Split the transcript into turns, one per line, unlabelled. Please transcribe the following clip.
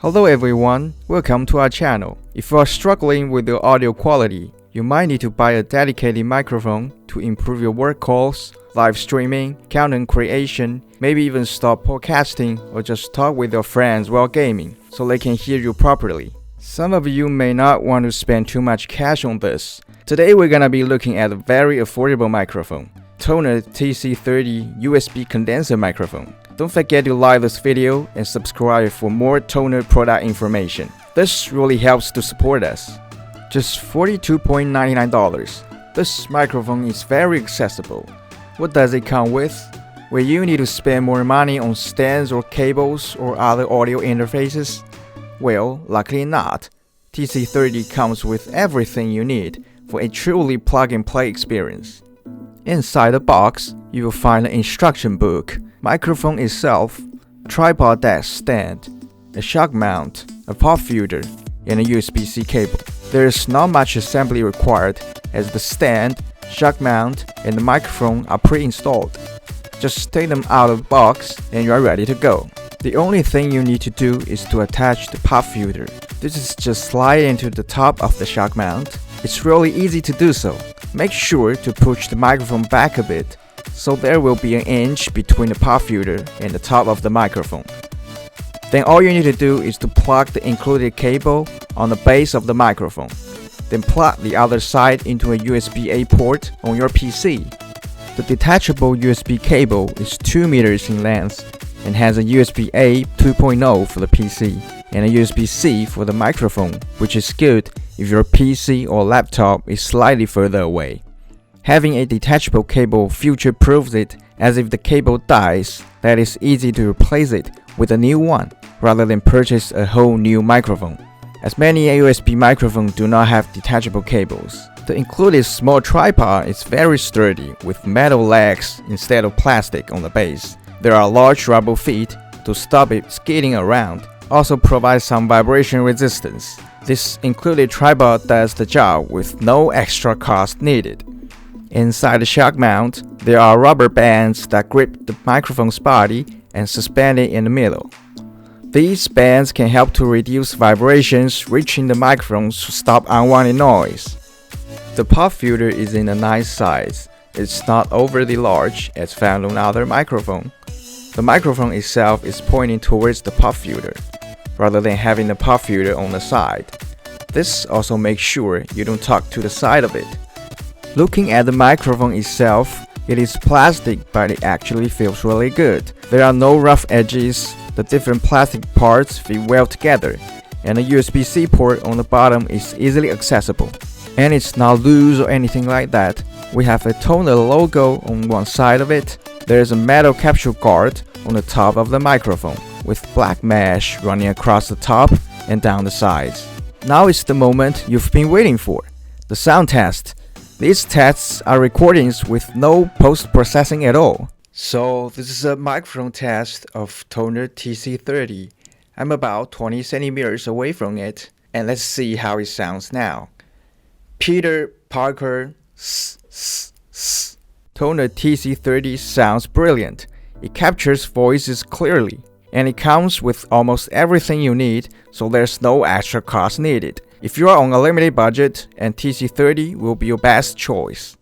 Hello everyone, welcome to our channel. If you are struggling with your audio quality, you might need to buy a dedicated microphone to improve your work calls, live streaming, content creation, maybe even start podcasting or just talk with your friends while gaming so they can hear you properly. Some of you may not want to spend too much cash on this. Today we're gonna be looking at a very affordable microphone, Tonor TC30 USB condenser microphone. Don't forget to like this video and subscribe for more Tonor product information. This really helps to support us. Just $42.99. This microphone is very accessible. What does it come with? Will you need to spend more money on stands or cables or other audio interfaces? Well, luckily not. TC30 comes with everything you need for a truly plug-and-play experience. Inside the box, you will find an instruction book, microphone itself, tripod desk stand, a shock mount, a pop filter, and a USB-C cable. There is not much assembly required as the stand, shock mount, and the microphone are pre-installed. Just take them out of the box and you are ready to go. The only thing you need to do is to attach the pop filter. This is just slide into the top of the shock mount. It's really easy to do so. Make sure to push the microphone back a bit, so there will be an inch between the pop filter and the top of the microphone. Then all you need to do is to plug the included cable on the base of the microphone. Then plug the other side into a USB-A port on your PC. The detachable USB cable is 2 meters in length and has a USB-A 2.0 for the PC and a USB-C for the microphone, which is good if your PC or laptop is slightly further away. Having a detachable cable future-proofs it, as if the cable dies, that is easy to replace it with a new one, rather than purchase a whole new microphone. As many USB microphones do not have detachable cables. The included small tripod is very sturdy with metal legs instead of plastic on the base. There are large rubber feet to stop it skidding around, also provides some vibration resistance. This included tripod does the job with no extra cost needed. Inside the shock mount, there are rubber bands that grip the microphone's body and suspend it in the middle. These bands can help to reduce vibrations reaching the microphone to stop unwanted noise. The pop filter is in a nice size. It's not overly large as found on other microphones. The microphone itself is pointing towards the pop filter, rather than having the pop filter on the side. This also makes sure you don't talk to the side of it. Looking at the microphone itself, it is plastic but it actually feels really good. There are no rough edges, the different plastic parts fit well together, and the USB-C port on the bottom is easily accessible. And it's not loose or anything like that. We have a Tonor logo on one side of it. There is a metal capsule guard on the top of the microphone with black mesh running across the top and down the sides. Now is the moment you've been waiting for, the sound test. These tests are recordings with no post-processing at all. So this is a microphone test of Tonor TC30. I'm about 20 centimeters away from it, and let's see how it sounds now. Peter Parker, Tonor TC30 sounds brilliant. It captures voices clearly, and it comes with almost everything you need, so there's no extra cost needed. If you are on a limited budget, and TC30 will be your best choice.